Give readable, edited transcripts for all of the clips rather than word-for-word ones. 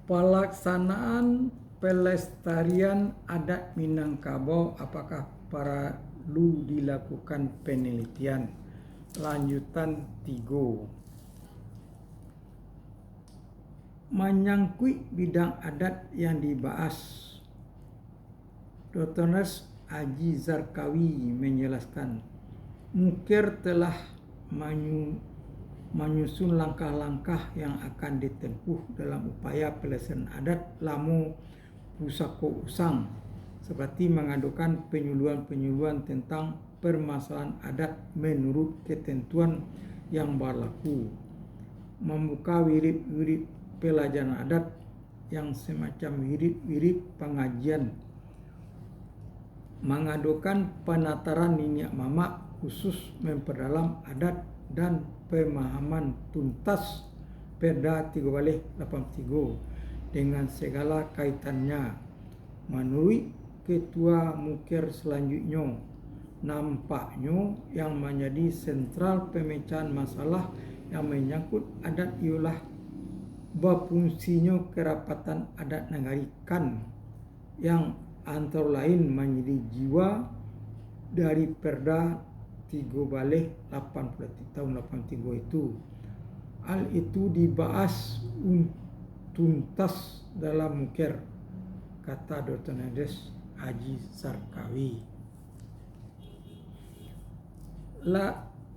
Pelaksanaan pelestarian adat Minangkabau apakah perlu dilakukan penelitian? Lanjutan 3. Menyangkut bidang adat yang dibahas, Dr. Haji Zarkawi menjelaskan, Mukir telah menyusun langkah-langkah yang akan ditempuh dalam upaya pelestarian adat Lamu Pusako Usang, seperti mengadukan penyuluhan-penyuluhan tentang permasalahan adat menurut ketentuan yang berlaku, membuka wirid-wirid pelajaran adat yang semacam wirid-wirid pengajian, mengadukan penataran niniak mamak khusus memperdalam adat dan pemahaman tuntas Perda 1383 dengan segala kaitannya. Menurut Ketua Mukir selanjutnya, nampaknya yang menjadi sentral pemecahan masalah yang menyangkut adat ialah berfungsinya kerapatan adat negari Kan yang antara lain menjadi jiwa dari Perda 13 tahun 83 itu. Hal itu dibahas tuntas dalam Mukir, kata Dr. Haji Zarkawi.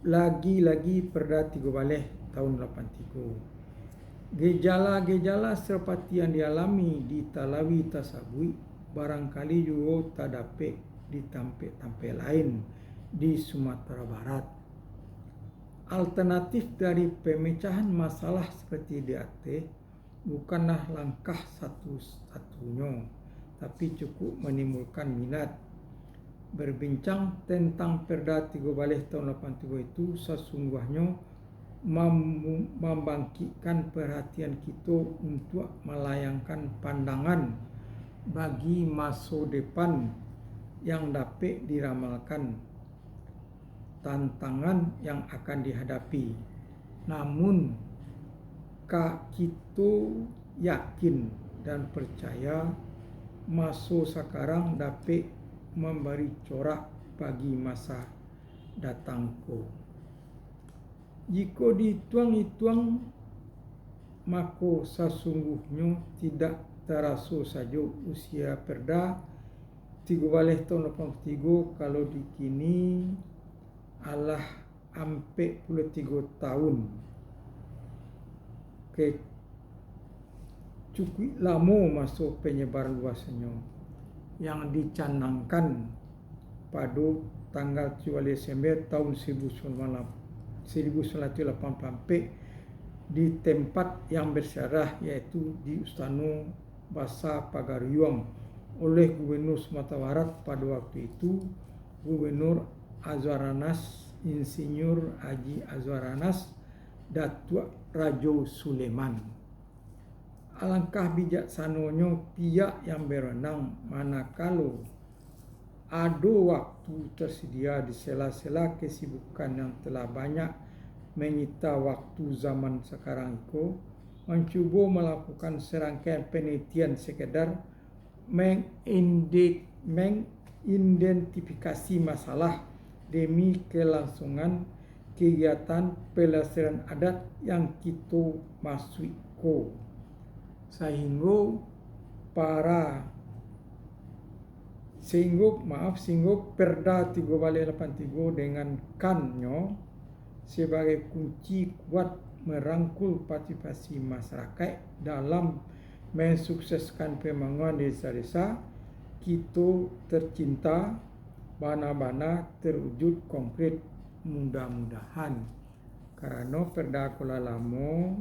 Lagi-lagi Perda 13 tahun 83. Gejala-gejala seperti yang dialami di Talawi Tasabui barangkali juga tak dapat di tempat-tempat lain di Sumatera Barat. Alternatif dari pemecahan masalah seperti di atas bukanlah langkah satu-satunya, tapi cukup menimbulkan minat. Berbincang tentang Perda 13 tahun 83 itu sesungguhnya membangkitkan perhatian kita untuk melayangkan pandangan bagi masa depan yang dapat diramalkan, tantangan yang akan dihadapi. Namun kita yakin dan percaya masa sekarang dapat memberi corak bagi masa datangku. Jika dituang-ituang, maka sesungguhnya tidak terasa saja usia Perda 13 tahun 83 kalau dikini adalah 43 tahun. Cukup lama masa penyebar luasnya yang dicanangkan pada tanggal 7 Desember tahun 1984 di tempat yang bersejarah, yaitu di Istana Basa Pagaruyuang oleh Gubernur Sumatera Barat pada waktu itu, Gubernur Azwaranas Insinyur Haji Azwaranas Datuk Rajo Suleman. Alangkah bijaksananya pihak yang berwenang manakala ada waktu tersedia di sela-sela kesibukan yang telah banyak menyita waktu zaman sekarang itu, mencuba melakukan serangkaian penelitian sekedar mengidentifikasi masalah demi kelangsungan kegiatan pelestarian adat yang kita maksudkan, sehingga Perda 1383 dengan Kannya sebagai kunci kuat merangkul partisipasi masyarakat dalam mensukseskan pembangunan desa-desa kita tercinta bana-bana terwujud konkret, mudah-mudahan. Karena Perda Kuala Lama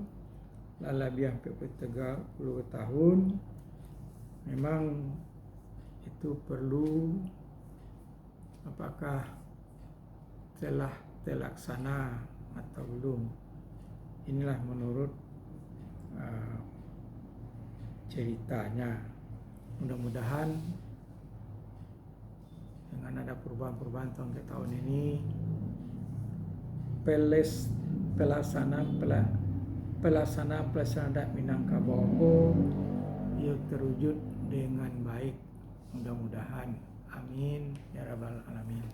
lebih hampir 30 tahun, memang itu perlu apakah telah terlaksana atau belum. Inilah menurut ceritanya. Mudah-mudahan dengan ada perubahan-perubahan tahun ke tahun ini, pelaksanaan adat Minangkabau yuk terwujud dengan baik. Mudah-mudahan. Amin ya rabbal alamin.